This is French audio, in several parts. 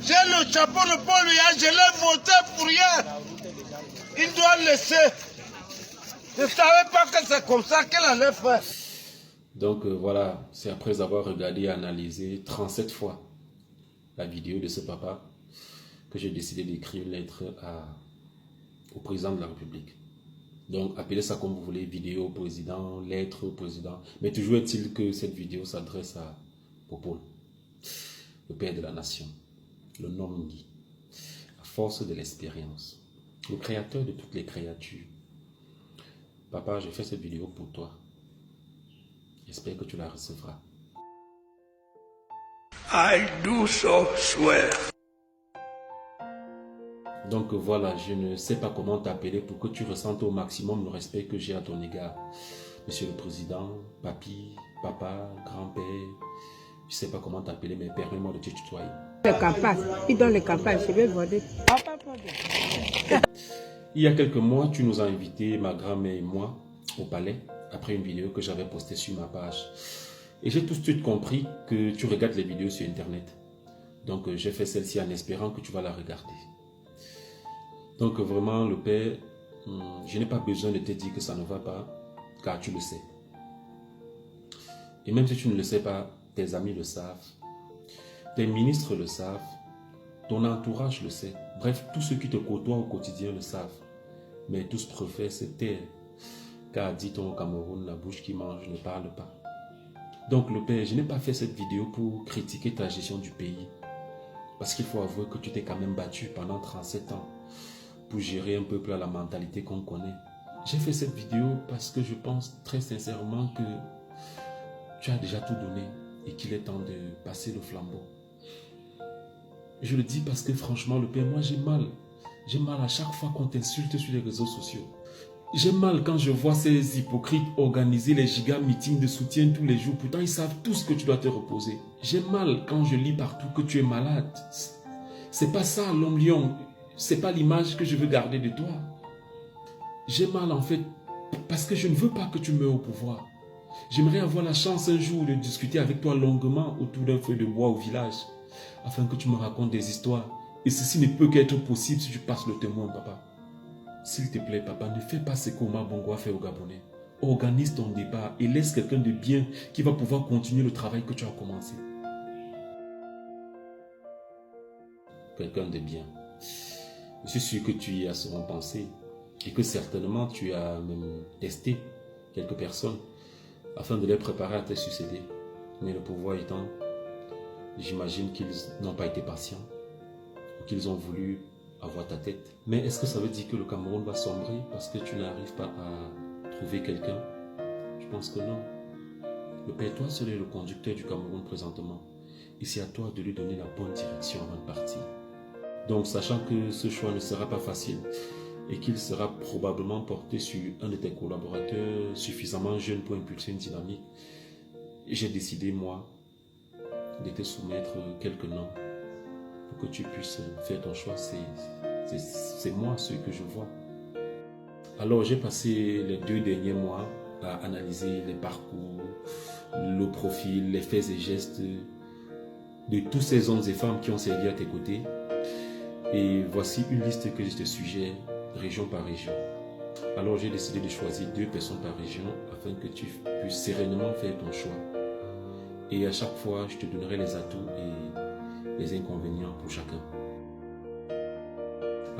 J'ai le chapeau de Paul Biya, je l'ai voté pour rien. Il doit laisser. Je ne savais pas que c'est comme ça qu'elle allait faire. Donc voilà, c'est après avoir regardé et analysé 37 fois la vidéo de ce papa que j'ai décidé d'écrire une lettre au président de la République. Donc appelez ça comme vous voulez, vidéo au président, lettre au président. Mais toujours est-il que cette vidéo s'adresse à Popol, le père de la nation, le Nomgi, la force de l'expérience, le créateur de toutes les créatures. Papa, j'ai fait cette vidéo pour toi. J'espère que tu la recevras. I do so swear. Donc voilà, je ne sais pas comment t'appeler pour que tu ressentes au maximum le respect que j'ai à ton égard. Monsieur le Président, papi, papa, grand-père, je ne sais pas comment t'appeler, mais permets-moi de te tutoyer. Les campagnes, ils donnent les campagnes, je vais voter. Il y a quelques mois, tu nous as invités, ma grand-mère et moi, au palais, après une vidéo que j'avais postée sur ma page. Et j'ai tout de suite compris que tu regardes les vidéos sur Internet. Donc j'ai fait celle-ci en espérant que tu vas la regarder. Donc vraiment, le père, je n'ai pas besoin de te dire que ça ne va pas, car tu le sais. Et même si tu ne le sais pas, tes amis le savent, tes ministres le savent, ton entourage le sait. Bref, tous ceux qui te côtoient au quotidien le savent. Mais tous préfèrent se taire, car dit-on au Cameroun, la bouche qui mange ne parle pas. Donc le père, je n'ai pas fait cette vidéo pour critiquer ta gestion du pays, parce qu'il faut avouer que tu t'es quand même battu pendant 37 ans pour gérer un peuple à la mentalité qu'on connaît. J'ai fait cette vidéo parce que je pense très sincèrement que tu as déjà tout donné et qu'il est temps de passer le flambeau. Je le dis parce que franchement, le père, moi j'ai mal. J'ai mal à chaque fois qu'on t'insulte sur les réseaux sociaux. J'ai mal quand je vois ces hypocrites organiser les giga meetings de soutien tous les jours. Pourtant, ils savent tous que tu dois te reposer. J'ai mal quand je lis partout que tu es malade. C'est pas ça, l'homme lion. C'est pas l'image que je veux garder de toi. J'ai mal en fait parce que je ne veux pas que tu meurs au pouvoir. J'aimerais avoir la chance un jour de discuter avec toi longuement autour d'un feu de bois au village, afin que tu me racontes des histoires. Et ceci ne peut qu'être possible si tu passes le témoin, papa. S'il te plaît, papa, ne fais pas ce qu'Omar Bongo a fait au Gabonais. Organise ton débat et laisse quelqu'un de bien qui va pouvoir continuer le travail que tu as commencé. Quelqu'un de bien. Je suis sûr que tu y as souvent pensé et que certainement tu as même testé quelques personnes afin de les préparer à te succéder. Mais le pouvoir étant, j'imagine qu'ils n'ont pas été patients ou qu'ils ont voulu avoir ta tête. Mais est-ce que ça veut dire que le Cameroun va sombrer parce que tu n'arrives pas à trouver quelqu'un? Je pense que non. Le père, toi seul est le conducteur du Cameroun présentement. Et c'est à toi de lui donner la bonne direction avant de partir. Donc, sachant que ce choix ne sera pas facile et qu'il sera probablement porté sur un de tes collaborateurs suffisamment jeune pour impulser une dynamique, j'ai décidé, moi, de te soumettre quelques noms pour que tu puisses faire ton choix. C'est moi ce que je vois. Alors, j'ai passé les 2 derniers mois à analyser les parcours, le profil, les faits et gestes de tous ces hommes et femmes qui ont servi à tes côtés. Et voici une liste que je te suggère, région par région. Alors j'ai décidé de choisir 2 personnes par région afin que tu puisses sereinement faire ton choix. Et à chaque fois, je te donnerai les atouts et les inconvénients pour chacun.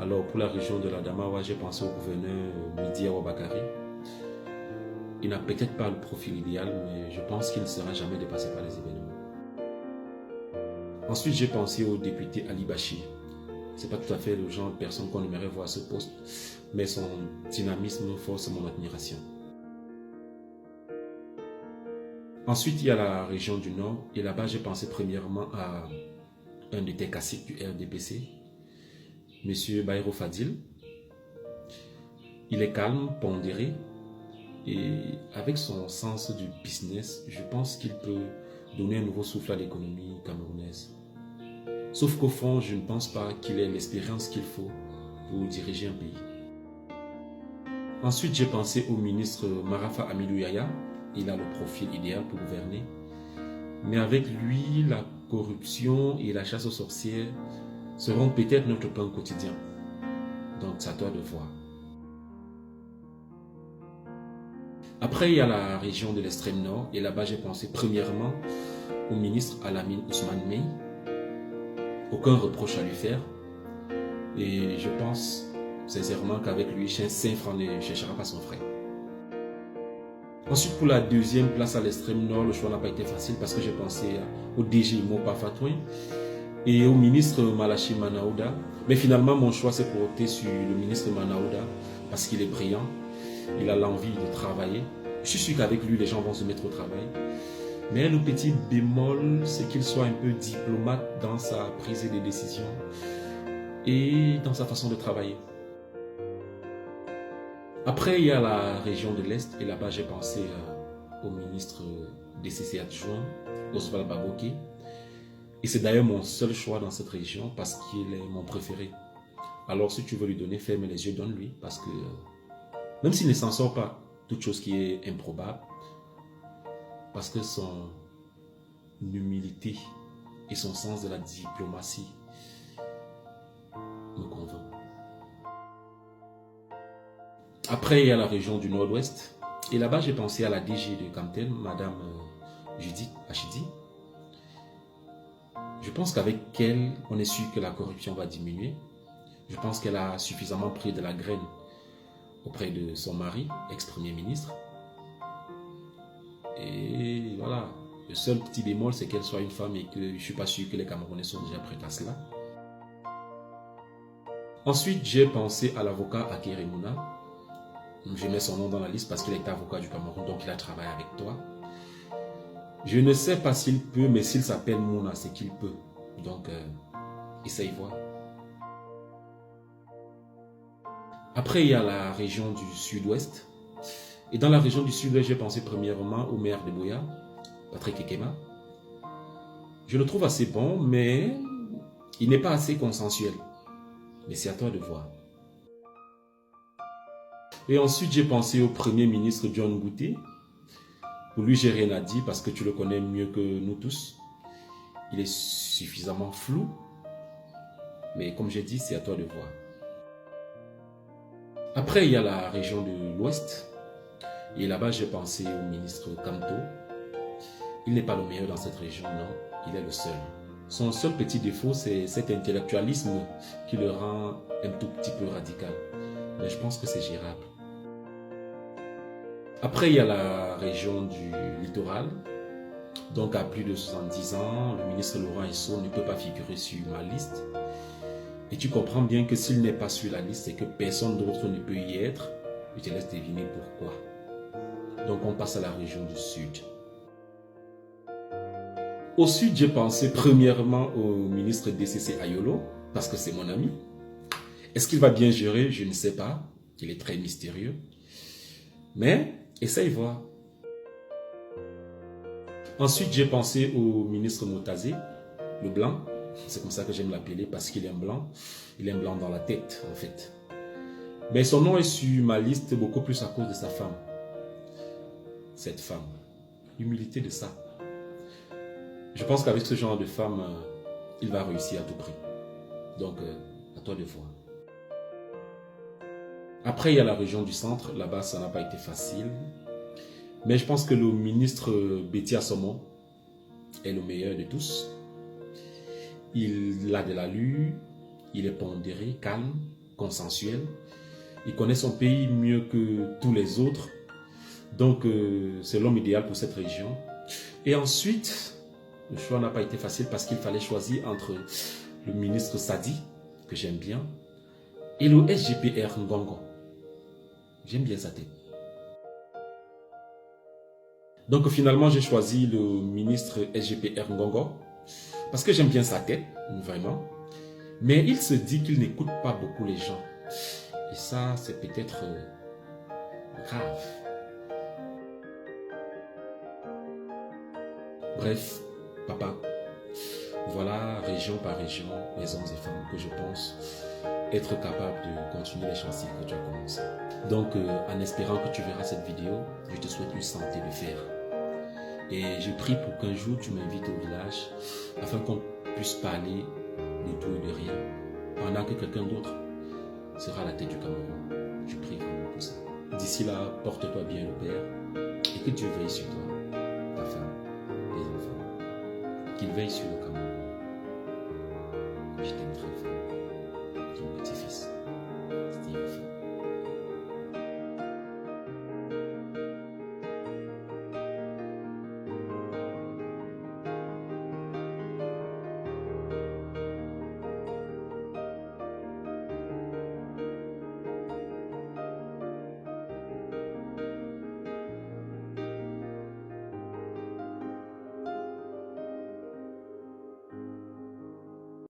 Alors pour la région de l'Adamawa, j'ai pensé au gouverneur Midi Awabakari. Il n'a peut-être pas le profil idéal, mais je pense qu'il ne sera jamais dépassé par les événements. Ensuite, j'ai pensé au député Ali Bachir. Ce n'est pas tout à fait le genre de personne qu'on aimerait voir à ce poste, mais son dynamisme force mon admiration. Ensuite, il y a la région du Nord, et là-bas, j'ai pensé premièrement à un de tes caciques du RDPC, M. Bayrou Fadil. Il est calme, pondéré, et avec son sens du business, je pense qu'il peut donner un nouveau souffle à l'économie camerounaise. Sauf qu'au fond, je ne pense pas qu'il ait l'expérience qu'il faut pour diriger un pays. Ensuite, j'ai pensé au ministre Marafa Amilou Yaya. Il a le profil idéal pour gouverner. Mais avec lui, la corruption et la chasse aux sorcières seront peut-être notre pain quotidien. Donc, c'est à toi de voir. Après, il y a la région de l'extrême nord. Et là-bas, j'ai pensé premièrement au ministre Al-Amin Ousmane Mey. Aucun reproche à lui faire. Et je pense sincèrement qu'avec lui, Saint Franc ne cherchera pas son frère. Ensuite, pour la deuxième place à l'extrême nord, le choix n'a pas été facile parce que j'ai pensé au DG Mopa Fatouin et au ministre Malachi Manaouda. Mais finalement, mon choix s'est porté sur le ministre Manaouda parce qu'il est brillant, il a l'envie de travailler. Je suis sûr qu'avec lui, les gens vont se mettre au travail. Mais le petit bémol, c'est qu'il soit un peu diplomate dans sa prise de décision et dans sa façon de travailler. Après, il y a la région de l'Est, et là-bas, j'ai pensé au ministre DCC adjoint, Oswald Baboké. Et c'est d'ailleurs mon seul choix dans cette région parce qu'il est mon préféré. Alors, si tu veux lui donner, ferme les yeux, donne-lui, parce que même s'il ne s'en sort pas, toute chose qui est improbable, parce que son humilité et son sens de la diplomatie me convainc. Après, il y a la région du Nord-Ouest. Et là-bas, j'ai pensé à la DG de Camtel, Madame Judith Achidi. Je pense qu'avec elle, on est sûr que la corruption va diminuer. Je pense qu'elle a suffisamment pris de la graine auprès de son mari, ex-premier ministre. Et voilà. Le seul petit bémol, c'est qu'elle soit une femme et que je ne suis pas sûr que les Camerounais sont déjà prêts à cela. Ensuite, j'ai pensé à l'avocat Aker Emouna. Je mets son nom dans la liste parce qu'il est avocat du Cameroun, donc il a travaillé avec toi. Je ne sais pas s'il peut, mais s'il s'appelle Mouna, c'est qu'il peut. Donc, essaye voir. Après, il y a la région du Sud-Ouest. Et dans la région du Sud-Ouest, j'ai pensé premièrement au maire de Boya, Patrick Ekema. Je le trouve assez bon, mais il n'est pas assez consensuel. Mais c'est à toi de voir. Et ensuite, j'ai pensé au Premier ministre John Gouté. Pour lui, j'ai rien à dire parce que tu le connais mieux que nous tous. Il est suffisamment flou. Mais comme j'ai dit, c'est à toi de voir. Après, il y a la région de l'Ouest. Et là-bas, j'ai pensé au ministre Kamto. Il n'est pas le meilleur dans cette région, non. Il est le seul. Son seul petit défaut, c'est cet intellectualisme qui le rend un tout petit peu radical. Mais je pense que c'est gérable. Après, il y a la région du littoral. Donc, à plus de 70 ans, le ministre Laurent Esso ne peut pas figurer sur ma liste. Et tu comprends bien que s'il n'est pas sur la liste, c'est que personne d'autre ne peut y être. Je te laisse deviner pourquoi. Donc, on passe à la région du Sud. Au Sud, j'ai pensé premièrement au ministre DCC Ayolo, parce que c'est mon ami. Est-ce qu'il va bien gérer? Je ne sais pas. Il est très mystérieux. Mais, essaye voir. Ensuite, j'ai pensé au ministre Motazé, le blanc. C'est comme ça que j'aime l'appeler, parce qu'il est un blanc. Il est un blanc dans la tête, en fait. Mais son nom est sur ma liste beaucoup plus à cause de sa femme. Cette femme. L'humilité de ça. Je pense qu'avec ce genre de femme, il va réussir à tout prix. Donc, à toi de voir. Après, il y a la région du centre. Là-bas, ça n'a pas été facile. Mais je pense que le ministre Betty Assomo est le meilleur de tous. Il a de l'allure, il est pondéré, calme, consensuel. Il connaît son pays mieux que tous les autres. Donc, c'est l'homme idéal pour cette région. Et ensuite, le choix n'a pas été facile parce qu'il fallait choisir entre le ministre Sadi, que j'aime bien, et le SGPR Ngongo. J'aime bien sa tête. Donc finalement, j'ai choisi le ministre SGPR Ngongo parce que j'aime bien sa tête, vraiment. Mais il se dit qu'il n'écoute pas beaucoup les gens. Et ça, c'est peut-être grave. Bref, papa, voilà région par région les hommes et femmes que je pense être capables de continuer les chantiers que tu as commencé. Donc, en espérant que tu verras cette vidéo, je te souhaite une santé de fer. Et je prie pour qu'un jour tu m'invites au village afin qu'on puisse parler de tout et de rien. attendant que quelqu'un d'autre sera à la tête du Cameroun. Je prie vraiment pour ça. D'ici là, porte-toi bien le Père et que Dieu veille sur toi, ta femme, tes enfants. Qu'il veille sur le Cameroun.